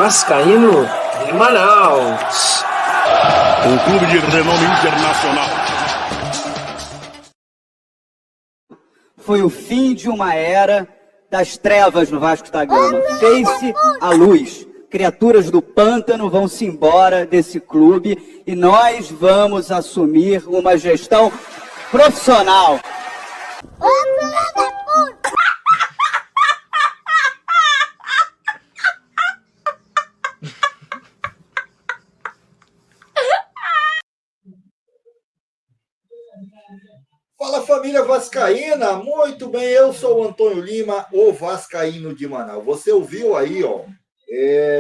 Vascaíno de Manaus. Um clube de renome internacional. Foi o fim de uma era das trevas no Vasco da Gama. Fez-se a luz. Criaturas do pântano vão-se embora desse clube e nós vamos assumir uma gestão profissional. Fala, família vascaína, muito bem, eu sou o Antônio Lima, o vascaíno de Manaus. Você ouviu aí, ó,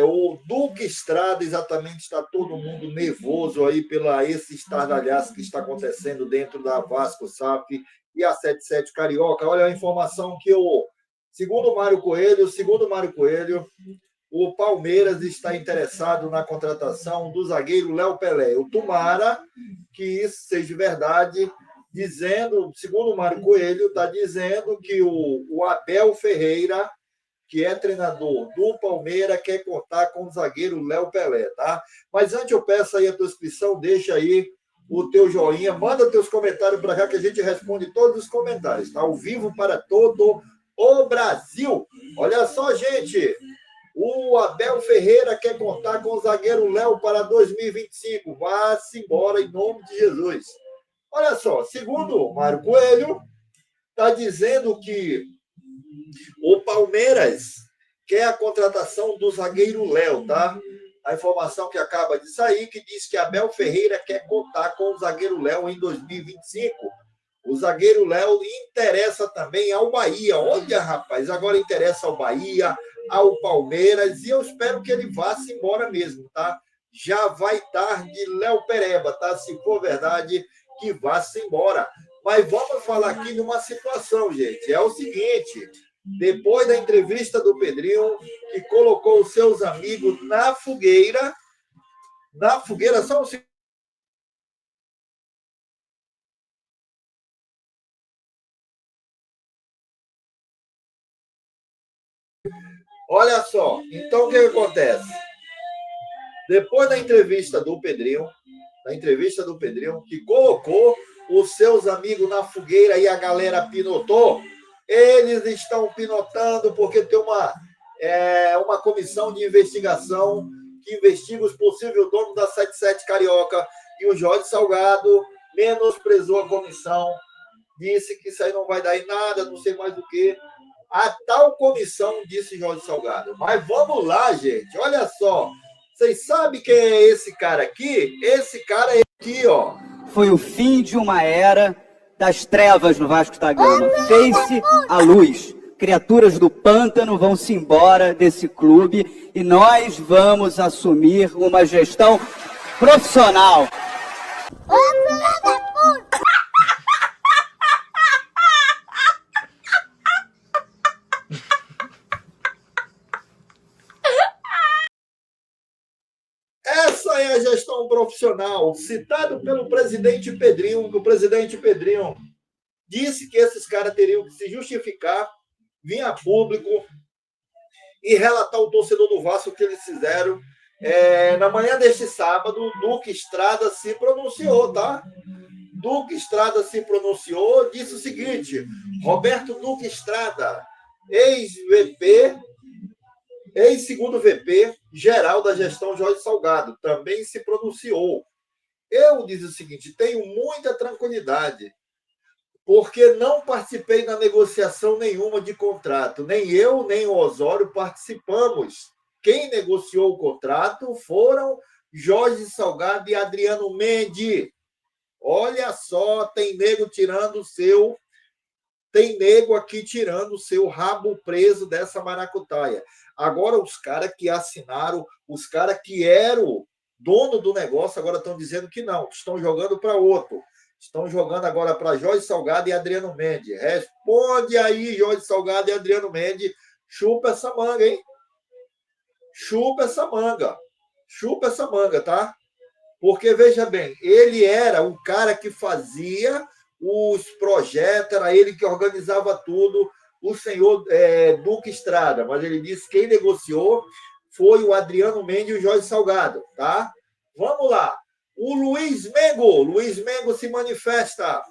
o Duque Estrada, exatamente, está todo mundo nervoso aí pela esse estardalhaço que está acontecendo dentro da Vasco SAF e a 77 Carioca. Olha a informação que segundo Mário Coelho, o Palmeiras está interessado na contratação do zagueiro Léo Pelé. O Tomara que isso seja verdade, dizendo, segundo o Mário Coelho, está dizendo que o Abel Ferreira, que é treinador do Palmeiras, quer contar com o zagueiro Léo Pelé, tá? Mas antes eu peço aí a tua inscrição, deixa aí o teu joinha, manda teus comentários para cá que a gente responde todos os comentários, tá? Ao vivo para todo o Brasil. Olha só, gente, o Abel Ferreira quer contar com o zagueiro Léo para 2025. Vá-se embora em nome de Jesus. Olha só, segundo o Mário Coelho, está dizendo que o Palmeiras quer a contratação do zagueiro Léo, tá? A informação que acaba de sair, que diz que Abel Ferreira quer contar com o zagueiro Léo em 2025. O zagueiro Léo interessa também ao Bahia. Olha, rapaz, agora interessa ao Bahia, ao Palmeiras, e eu espero que ele vá-se embora mesmo, tá? Já vai tarde, Léo Pereba, tá? Se for verdade, que vá-se embora. Mas vamos falar aqui de uma situação, gente. É o seguinte, depois da entrevista do Pedrinho, que colocou os seus amigos na fogueira, só um segundo. Olha só, então o que acontece? Depois da entrevista do Pedrinho, que colocou os seus amigos na fogueira e a galera pinotou, eles estão pinotando porque tem uma comissão de investigação que investiga os possíveis donos da 77 Carioca, e o Jorge Salgado menosprezou a comissão, disse que isso aí não vai dar em nada, não sei mais do que. A tal comissão, disse Jorge Salgado. Mas vamos lá, gente. Olha só. Vocês sabem quem é esse cara aqui? Esse cara é aqui, ó. Foi o fim de uma era das trevas no Vasco da Gama. Fez-se a luz. Criaturas do pântano vão-se embora desse clube e nós vamos assumir uma gestão profissional. Essa é a gestão profissional, citado pelo presidente Pedrinho. O presidente Pedrinho disse que esses caras teriam que se justificar, vir a público e relatar ao torcedor do Vasco o que eles fizeram. Na manhã deste sábado, o Duque Estrada se pronunciou, tá? Duque Estrada se pronunciou, disse o seguinte: Roberto Duque Estrada, ex-VP, ex-segundo VP geral da gestão Jorge Salgado, também se pronunciou. Eu disse o seguinte: tenho muita tranquilidade, porque não participei na negociação nenhuma de contrato. Nem eu, nem o Osório participamos. Quem negociou o contrato foram Jorge Salgado e Adriano Mendes. Olha só, tem nego aqui tirando o seu rabo preso dessa maracutaia. Agora, os caras que assinaram, os caras que eram dono do negócio, agora estão dizendo que não, estão jogando para outro. Estão jogando agora para Jorge Salgado e Adriano Mendes. Responde aí, Jorge Salgado e Adriano Mendes. Chupa essa manga, hein? Chupa essa manga, tá? Porque, veja bem, ele era o cara que fazia os projetos, era ele que organizava tudo, o senhor Duque Estrada. Mas ele disse que quem negociou foi o Adriano Mendes e o Jorge Salgado, tá? Vamos lá. O Luiz Mengo se manifesta.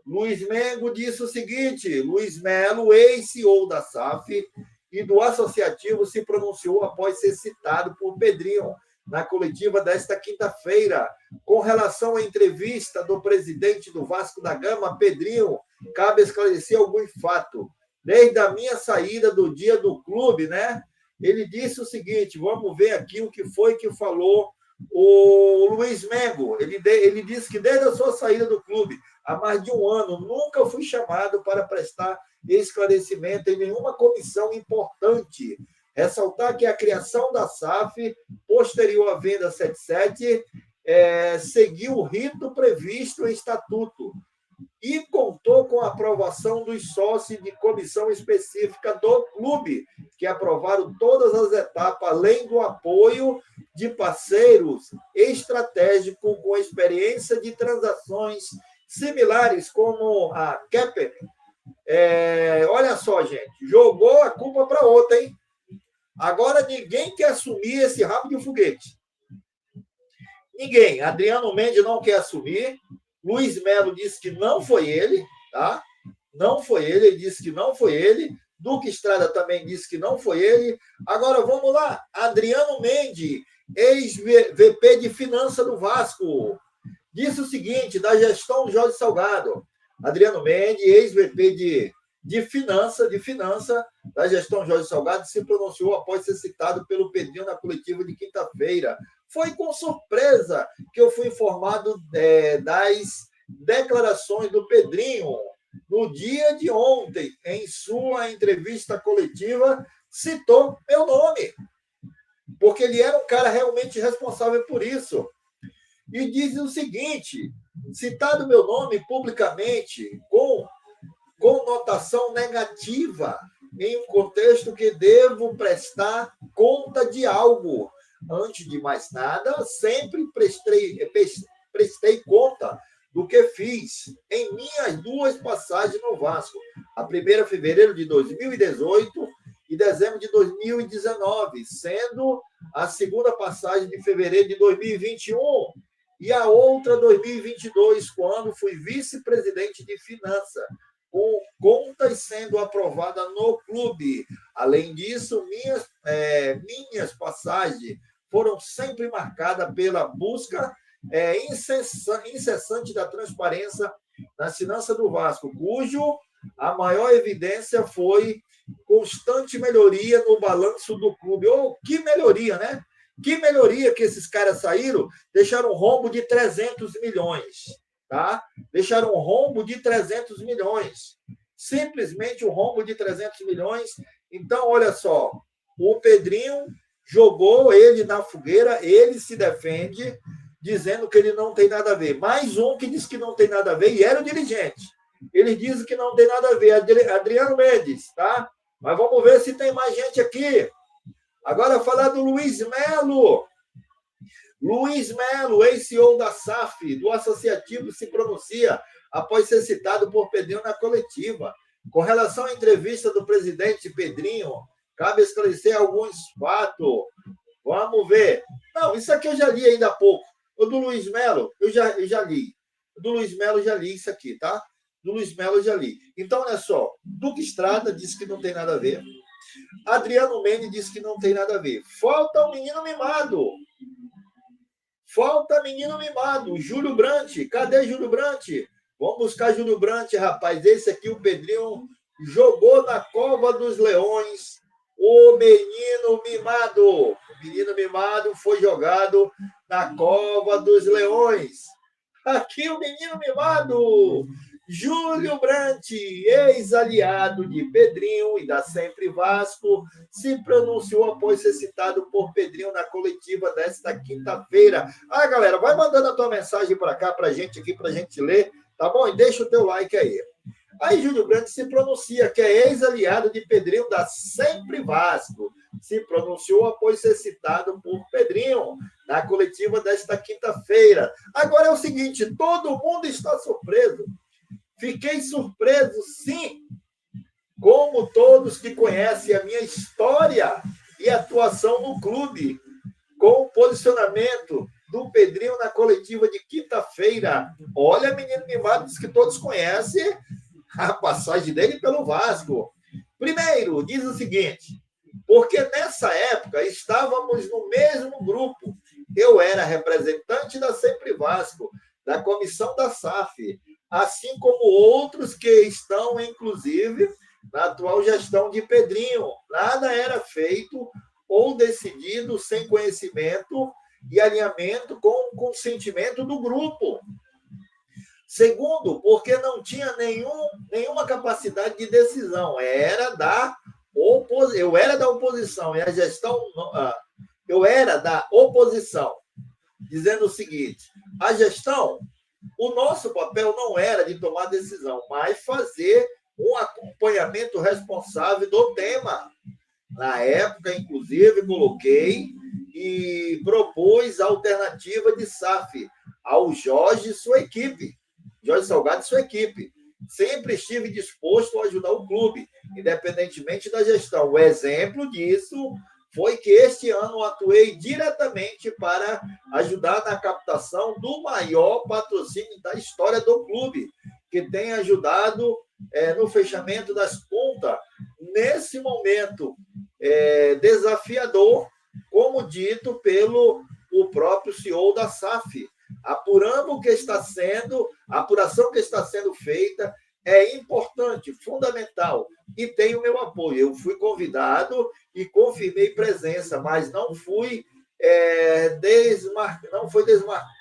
Luiz Mengo disse o seguinte: Luiz Melo, ex-CEO da SAF e do Associativo, se pronunciou após ser citado por Pedrinho na coletiva desta quinta-feira. Com relação à entrevista do presidente do Vasco da Gama, Pedrinho, cabe esclarecer algum fato. Desde a minha saída do dia do clube, né? Ele disse o seguinte, vamos ver aqui o que foi que falou o Luiz Mengo. Ele disse que desde a sua saída do clube, há mais de um ano, nunca fui chamado para prestar esclarecimento em nenhuma comissão importante. Ressaltar que a criação da SAF, posterior à venda 77, seguiu o rito previsto em estatuto e contou com a aprovação dos sócios de comissão específica do clube, que aprovaram todas as etapas, além do apoio de parceiros estratégicos com experiência de transações similares, como a Kepler. Olha só, gente, jogou a culpa para outra, hein? Agora ninguém quer assumir esse rabo de foguete. Ninguém. Adriano Mendes não quer assumir. Luiz Melo disse que não foi ele, tá? Não foi ele, ele disse que não foi ele. Duque Estrada também disse que não foi ele. Agora vamos lá. Adriano Mendes, ex-VP de Finanças do Vasco, disse o seguinte, da gestão do Jorge Salgado. Adriano Mendes, ex-VP de Finança da gestão Jorge Salgado, se pronunciou após ser citado pelo Pedrinho na coletiva de quinta-feira. Foi com surpresa que eu fui informado das declarações do Pedrinho. No dia de ontem, em sua entrevista coletiva, citou meu nome, porque ele era um cara realmente responsável por isso. E diz o seguinte, citado meu nome publicamente, com notação negativa, em um contexto que devo prestar conta de algo. Antes de mais nada, sempre prestei conta do que fiz em minhas duas passagens no Vasco. A primeira, fevereiro de 2018 e dezembro de 2019, sendo a segunda passagem de fevereiro de 2021 e a outra 2022, quando fui vice-presidente de Finanças, com contas sendo aprovadas no clube. Além disso, minhas passagens foram sempre marcadas pela busca incessante da transparência nas finanças do Vasco, cujo a maior evidência foi constante melhoria no balanço do clube. Que melhoria, né? Que melhoria que esses caras saíram, deixaram um rombo de 300 milhões. Tá? Deixaram um rombo de 300 milhões. Simplesmente um rombo de 300 milhões. Então, olha só, o Pedrinho jogou ele na fogueira, ele se defende, dizendo que ele não tem nada a ver. Mais um que diz que não tem nada a ver, e era o dirigente. Ele diz que não tem nada a ver, Adriano Mendes, tá? Mas vamos ver se tem mais gente aqui. Agora, falar do Luiz Melo. Luiz Melo, ex-CEO da SAF, do Associativo, se pronuncia após ser citado por Pedrinho na coletiva. Com relação à entrevista do presidente Pedrinho, cabe esclarecer alguns fatos. Vamos ver. Não, isso aqui eu já li ainda há pouco. O do Luiz Melo, eu já li. O do Luiz Melo, eu já li isso aqui, tá? Do Luiz Melo, eu já li. Então, olha só. Duque Estrada disse que não tem nada a ver. Adriano Mendes disse que não tem nada a ver. Falta um menino mimado. Falta menino mimado. Júlio Brandt. Cadê Júlio Brandt? Vamos buscar Júlio Brandt, rapaz. Esse aqui, o Pedrinho, jogou na cova dos leões. O menino mimado. O menino mimado foi jogado na cova dos leões. Aqui o menino mimado. Júlio Brandt, ex-aliado de Pedrinho e da Sempre Vasco, se pronunciou após ser citado por Pedrinho na coletiva desta quinta-feira. Galera, vai mandando a tua mensagem para cá, para a gente aqui, para a gente ler, tá bom? E deixa o teu like aí. Aí Júlio Brandt se pronuncia, que é ex-aliado de Pedrinho da Sempre Vasco, se pronunciou após ser citado por Pedrinho na coletiva desta quinta-feira. Agora é o seguinte, todo mundo está surpreso. Fiquei surpreso, sim, como todos que conhecem a minha história e atuação no clube, com o posicionamento do Pedrinho na coletiva de quinta-feira. Olha, menino mimado, diz que todos conhecem a passagem dele pelo Vasco. Primeiro, diz o seguinte, porque nessa época estávamos no mesmo grupo. Eu era representante da Sempre Vasco, da comissão da SAF, assim como outros que estão, inclusive, na atual gestão de Pedrinho. Nada era feito ou decidido sem conhecimento e alinhamento com o consentimento do grupo. Segundo, porque não tinha nenhuma capacidade de decisão. Eu era da oposição e a gestão... Eu era da oposição, dizendo o seguinte, a gestão, o nosso papel não era de tomar decisão, mas fazer um acompanhamento responsável do tema. Na época, inclusive, coloquei e propus a alternativa de SAF ao Jorge e sua equipe. Jorge Salgado e sua equipe. Sempre estive disposto a ajudar o clube, independentemente da gestão. O exemplo disso foi que este ano atuei diretamente para ajudar na captação do maior patrocínio da história do clube, que tem ajudado no fechamento das contas, nesse momento desafiador, como dito pelo o próprio CEO da SAF. A apuração que está sendo feita é importante, fundamental, e tem o meu apoio. Eu fui convidado e confirmei presença, mas não fui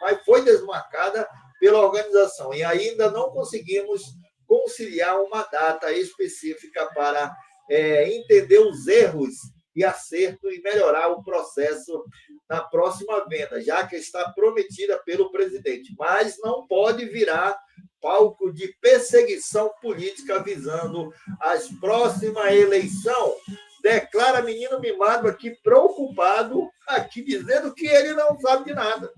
mas foi desmarcada pela organização. E ainda não conseguimos conciliar uma data específica para entender os erros e acerto e melhorar o processo na próxima venda, já que está prometida pelo presidente. Mas não pode virar palco de perseguição política visando as próximas eleições. Declara menino mimado aqui, preocupado, aqui dizendo que ele não sabe de nada.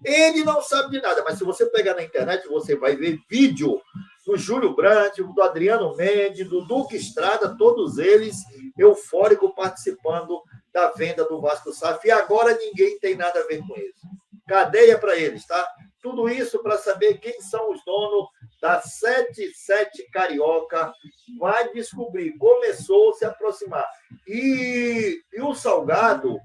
Ele não sabe de nada, mas se você pegar na internet, você vai ver vídeo do Júlio Brandt, do Adriano Mendes, do Duque Estrada, todos eles eufóricos participando da venda do Vasco SAF. E agora ninguém tem nada a ver com isso. Cadeia para eles, tá? Tudo isso para saber quem são os donos da 77 Carioca. Vai descobrir. Começou a se aproximar. E o Salgado,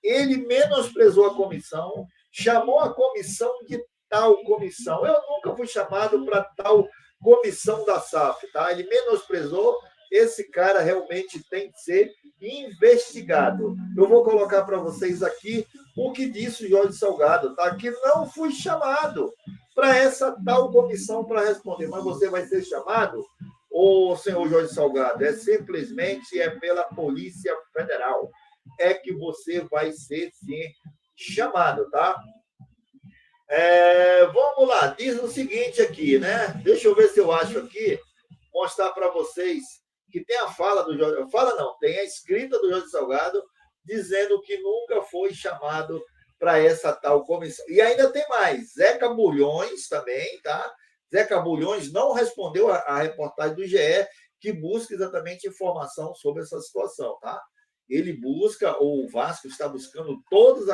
ele menosprezou a comissão, chamou a comissão de tal comissão. Eu nunca fui chamado para tal comissão da SAF, tá? Ele menosprezou. Esse cara realmente tem que ser investigado. Eu vou colocar para vocês aqui o que disse o Jorge Salgado, tá? Que não fui chamado para essa tal comissão para responder, mas você vai ser chamado, ô senhor Jorge Salgado, simplesmente pela Polícia Federal. É que você vai ser, sim, chamado, tá? Vamos lá, diz o seguinte aqui, né? Deixa eu ver se eu acho aqui, mostrar para vocês que tem a fala do Jorge... Fala não, tem a escrita do Jorge Salgado dizendo que nunca foi chamado para essa tal comissão. E ainda tem mais, Zeca Bulhões também, tá? Zeca Bulhões não respondeu a reportagem do GE, que busca exatamente informação sobre essa situação, tá? Ele busca, ou o Vasco está buscando toda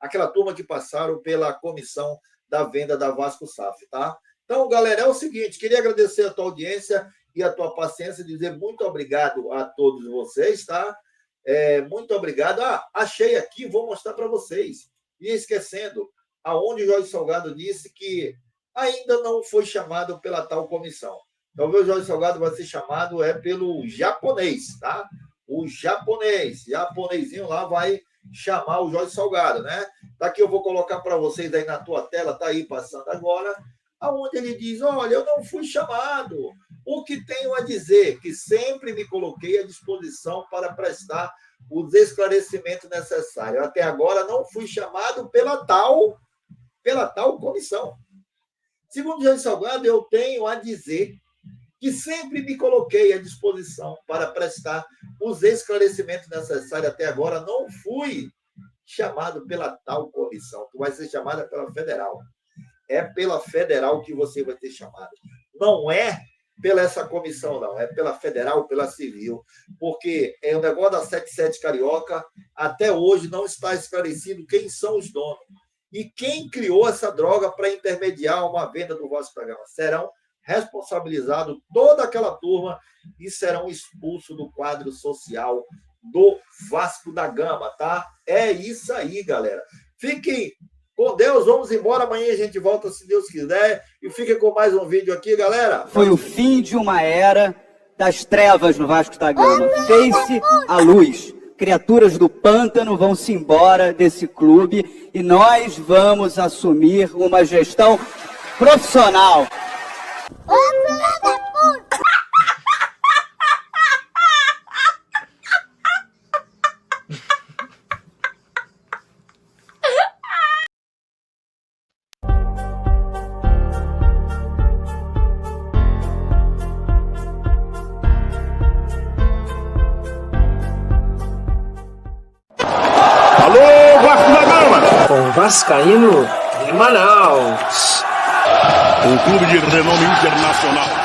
aquela turma que passaram pela comissão da venda da Vasco SAF, tá? Então, galera, é o seguinte, queria agradecer a tua audiência e a tua paciência, dizer muito obrigado a todos vocês, tá? Muito obrigado. Achei aqui, vou mostrar para vocês. E esquecendo, aonde o Jorge Salgado disse que ainda não foi chamado pela tal comissão. Talvez o Jorge Salgado vai ser chamado pelo japonês, tá? O japonesinho lá vai chamar o Jorge Salgado, né? Daqui eu vou colocar para vocês aí na tua tela, tá aí passando agora, aonde ele diz, olha, eu não fui chamado. O que tenho a dizer? Que sempre me coloquei à disposição para prestar os esclarecimentos necessários. Até agora não fui chamado pela tal comissão. Segundo o Jorge Salgado, eu tenho a dizer que sempre me coloquei à disposição para prestar os esclarecimentos necessários. Até agora não fui chamado pela tal comissão. Tu vai ser chamada pela federal. É pela federal que você vai ser chamado. Não é pela essa comissão, não. É pela federal, pela civil. Porque é o negócio da 77 Carioca, até hoje não está esclarecido quem são os donos. E quem criou essa droga para intermediar uma venda do Vasco da Gama. Serão responsabilizados toda aquela turma e serão expulsos do quadro social do Vasco da Gama, tá? É isso aí, galera. Fiquem com Deus, vamos embora. Amanhã a gente volta, se Deus quiser. E fica com mais um vídeo aqui, galera. Foi o fim de uma era das trevas no Vasco da Gama. Fez-se a luz. Criaturas do pântano vão-se embora desse clube e nós vamos assumir uma gestão profissional. Alô, Vasco da Gama! Com Vascaíno de Manaus. Um clube de renome internacional.